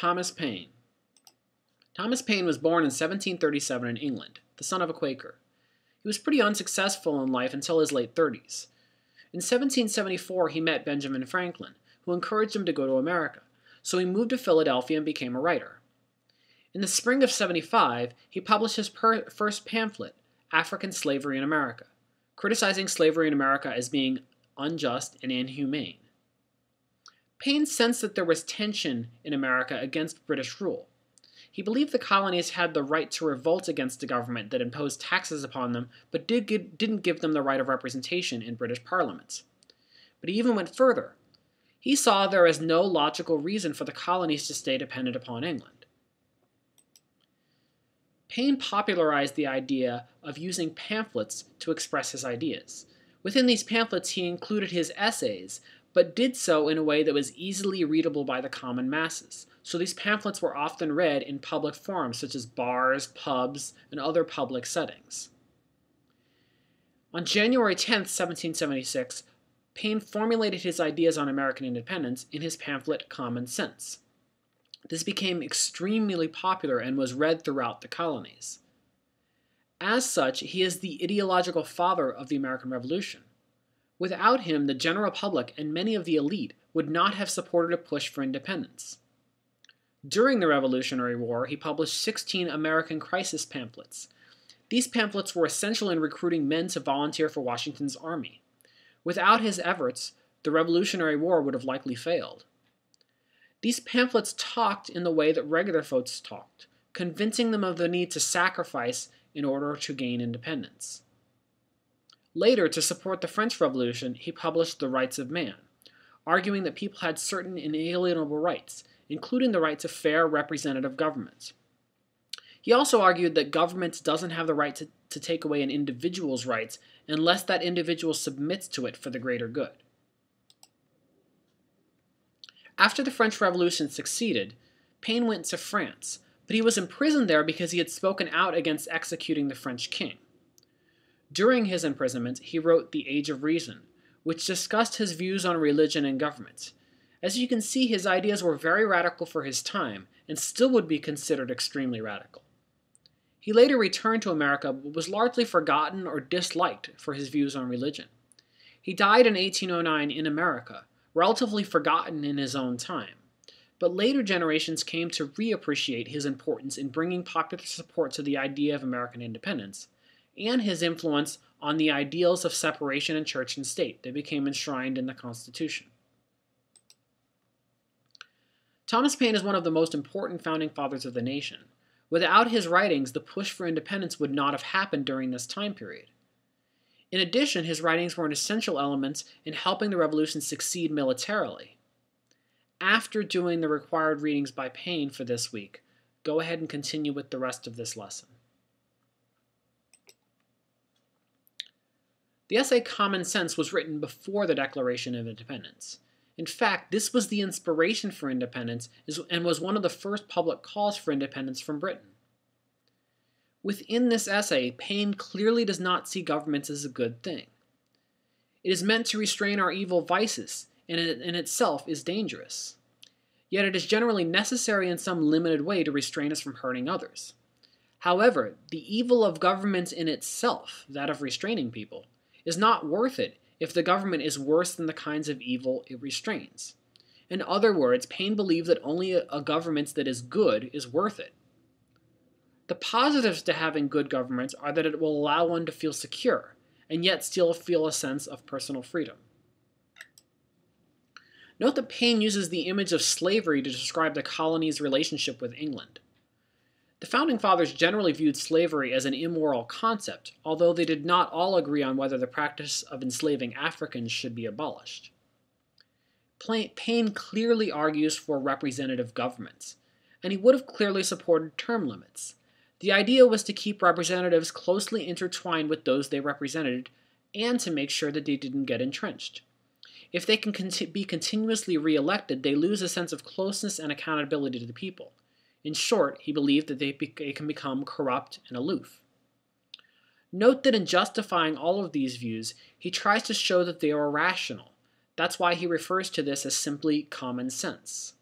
Thomas Paine. Thomas Paine was born in 1737 in England, the son of a Quaker. He was pretty unsuccessful in life until his late 30s. In 1774, he met Benjamin Franklin, who encouraged him to go to America, so he moved to Philadelphia and became a writer. In the spring of 75, he published his first pamphlet, African Slavery in America, criticizing slavery in America as being unjust and inhumane. Paine sensed that there was tension in America against British rule. He believed the colonies had the right to revolt against a government that imposed taxes upon them, but didn't give them the right of representation in British parliaments. But he even went further. He saw there as no logical reason for the colonies to stay dependent upon England. Paine popularized the idea of using pamphlets to express his ideas. Within these pamphlets, he included his essays, but did so in a way that was easily readable by the common masses. So these pamphlets were often read in public forums such as bars, pubs, and other public settings. On January 10, 1776, Paine formulated his ideas on American independence in his pamphlet Common Sense. This became extremely popular and was read throughout the colonies. As such, he is the ideological father of the American Revolution. Without him, the general public and many of the elite would not have supported a push for independence. During the Revolutionary War, he published 16 American crisis pamphlets. These pamphlets were essential in recruiting men to volunteer for Washington's army. Without his efforts, the Revolutionary War would have likely failed. These pamphlets talked in the way that regular folks talked, convincing them of the need to sacrifice in order to gain independence. Later, to support the French Revolution, he published The Rights of Man, arguing that people had certain inalienable rights, including the right to fair representative government. He also argued that government doesn't have the right to take away an individual's rights unless that individual submits to it for the greater good. After the French Revolution succeeded, Paine went to France, but he was imprisoned there because he had spoken out against executing the French king. During his imprisonment, he wrote The Age of Reason, which discussed his views on religion and government. As you can see, his ideas were very radical for his time, and still would be considered extremely radical. He later returned to America, but was largely forgotten or disliked for his views on religion. He died in 1809 in America, relatively forgotten in his own time, but later generations came to reappreciate his importance in bringing popular support to the idea of American independence, and his influence on the ideals of separation in church and state that became enshrined in the Constitution. Thomas Paine is one of the most important founding fathers of the nation. Without his writings, the push for independence would not have happened during this time period. In addition, his writings were an essential element in helping the revolution succeed militarily. After doing the required readings by Paine for this week, go ahead and continue with the rest of this lesson. The essay Common Sense was written before the Declaration of Independence. In fact, this was the inspiration for independence and was one of the first public calls for independence from Britain. Within this essay, Paine clearly does not see governments as a good thing. It is meant to restrain our evil vices, and it in itself is dangerous. Yet it is generally necessary in some limited way to restrain us from hurting others. However, the evil of government in itself, that of restraining people, is not worth it if the government is worse than the kinds of evil it restrains. In other words, Paine believed that only a government that is good is worth it. The positives to having good governments are that it will allow one to feel secure, and yet still feel a sense of personal freedom. Note that Paine uses the image of slavery to describe the colony's relationship with England. The Founding Fathers generally viewed slavery as an immoral concept, although they did not all agree on whether the practice of enslaving Africans should be abolished. Paine clearly argues for representative governments, and he would have clearly supported term limits. The idea was to keep representatives closely intertwined with those they represented and to make sure that they didn't get entrenched. If they can be continuously re-elected, they lose a sense of closeness and accountability to the people. In short, he believed that they can become corrupt and aloof. Note that in justifying all of these views, he tries to show that they are rational. That's why he refers to this as simply common sense.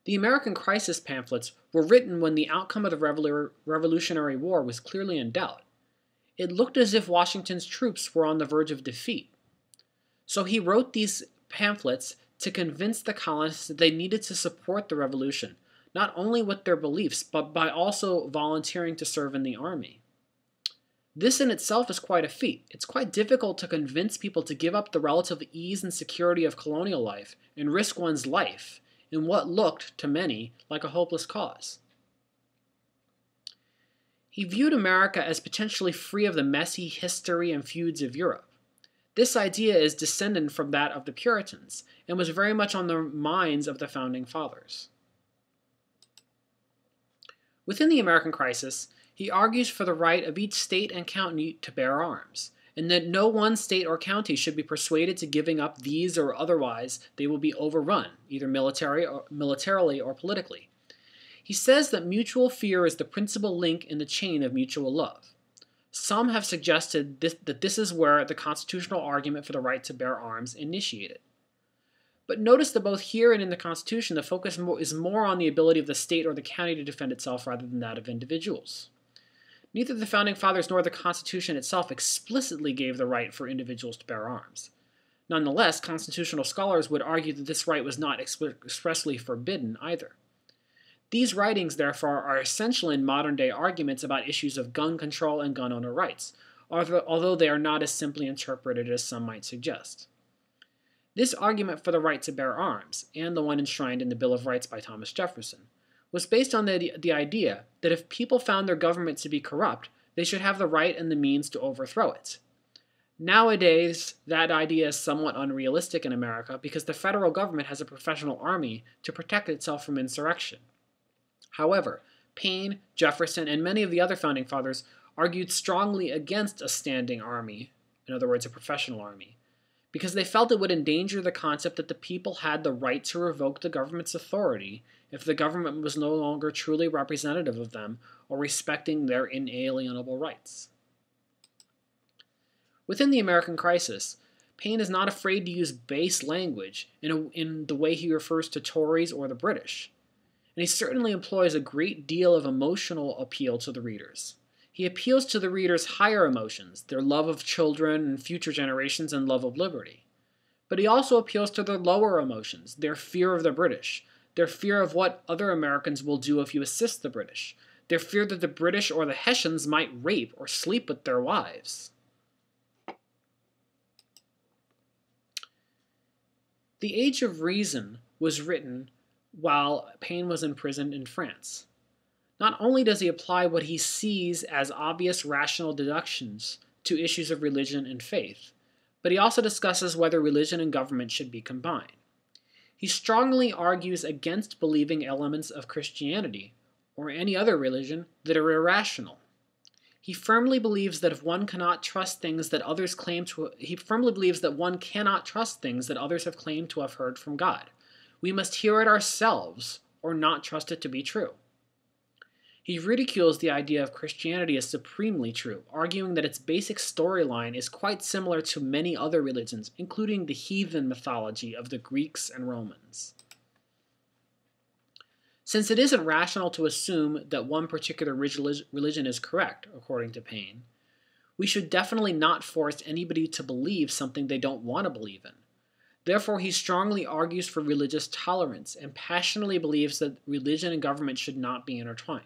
The American Crisis pamphlets were written when the outcome of the Revolutionary War was clearly in doubt. It looked as if Washington's troops were on the verge of defeat. So he wrote these pamphlets to convince the colonists that they needed to support the revolution, not only with their beliefs, but by also volunteering to serve in the army. This in itself is quite a feat. It's quite difficult to convince people to give up the relative ease and security of colonial life and risk one's life in what looked, to many, like a hopeless cause. He viewed America as potentially free of the messy history and feuds of Europe. This idea is descendant from that of the Puritans and was very much on the minds of the Founding Fathers. Within the American Crisis, he argues for the right of each state and county to bear arms, and that no one state or county should be persuaded to giving up these or otherwise they will be overrun, either militarily or politically. He says that mutual fear is the principal link in the chain of mutual love. Some have suggested that this is where the constitutional argument for the right to bear arms initiated. But notice that both here and in the Constitution, the focus is more on the ability of the state or the county to defend itself rather than that of individuals. Neither the Founding Fathers nor the Constitution itself explicitly gave the right for individuals to bear arms. Nonetheless, constitutional scholars would argue that this right was not expressly forbidden either. These writings, therefore, are essential in modern-day arguments about issues of gun control and gun owner rights, although they are not as simply interpreted as some might suggest. This argument for the right to bear arms, and the one enshrined in the Bill of Rights by Thomas Jefferson, was based on the idea that if people found their government to be corrupt, they should have the right and the means to overthrow it. Nowadays, that idea is somewhat unrealistic in America because the federal government has a professional army to protect itself from insurrection. However, Paine, Jefferson, and many of the other Founding Fathers argued strongly against a standing army, in other words, a professional army, because they felt it would endanger the concept that the people had the right to revoke the government's authority if the government was no longer truly representative of them or respecting their inalienable rights. Within the American Crisis, Paine is not afraid to use base language in the way he refers to Tories or the British, and he certainly employs a great deal of emotional appeal to the readers. He appeals to the readers' higher emotions, their love of children and future generations and love of liberty. But he also appeals to their lower emotions, their fear of the British, their fear of what other Americans will do if you assist the British, their fear that the British or the Hessians might rape or sleep with their wives. The Age of Reason was written while Paine was imprisoned in France. Not only does he apply what he sees as obvious rational deductions to issues of religion and faith, but he also discusses whether religion and government should be combined. He strongly argues against believing elements of Christianity, or any other religion, that are irrational. He firmly believes that one cannot trust things that others have claimed to have heard from God. We must hear it ourselves, or not trust it to be true. He ridicules the idea of Christianity as supremely true, arguing that its basic storyline is quite similar to many other religions, including the heathen mythology of the Greeks and Romans. Since it isn't rational to assume that one particular religion is correct, according to Paine, we should definitely not force anybody to believe something they don't want to believe in. Therefore, he strongly argues for religious tolerance and passionately believes that religion and government should not be intertwined.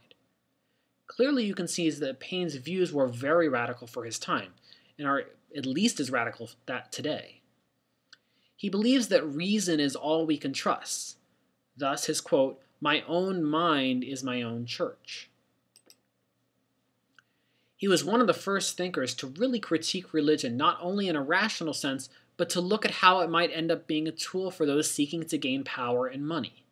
Clearly, you can see that Paine's views were very radical for his time, and are at least as radical today. He believes that reason is all we can trust. Thus, his quote, "My own mind is my own church." He was one of the first thinkers to really critique religion, not only in a rational sense, but to look at how it might end up being a tool for those seeking to gain power and money.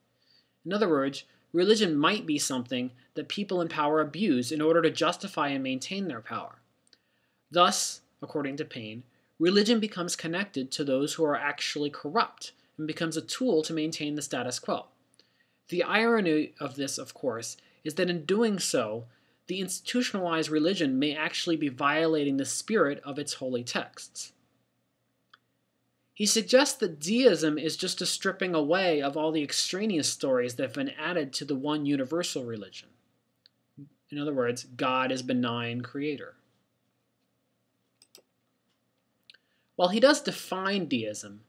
In other words, religion might be something that people in power abuse in order to justify and maintain their power. Thus, according to Paine, religion becomes connected to those who are actually corrupt and becomes a tool to maintain the status quo. The irony of this, of course, is that in doing so, the institutionalized religion may actually be violating the spirit of its holy texts. He suggests that deism is just a stripping away of all the extraneous stories that have been added to the one universal religion. In other words, God is benign creator. While he does define deism,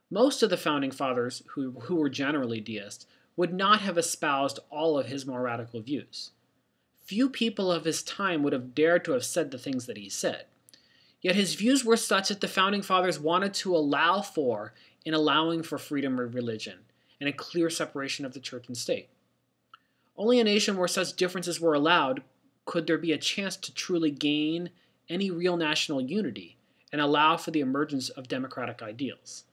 most of the founding fathers, who were generally deists, would not have espoused all of his more radical views. Few people of his time would have dared to have said the things that he said. Yet his views were such that the founding fathers wanted to allow for in allowing for freedom of religion and a clear separation of the church and state. Only a nation where such differences were allowed could there be a chance to truly gain any real national unity and allow for the emergence of democratic ideals.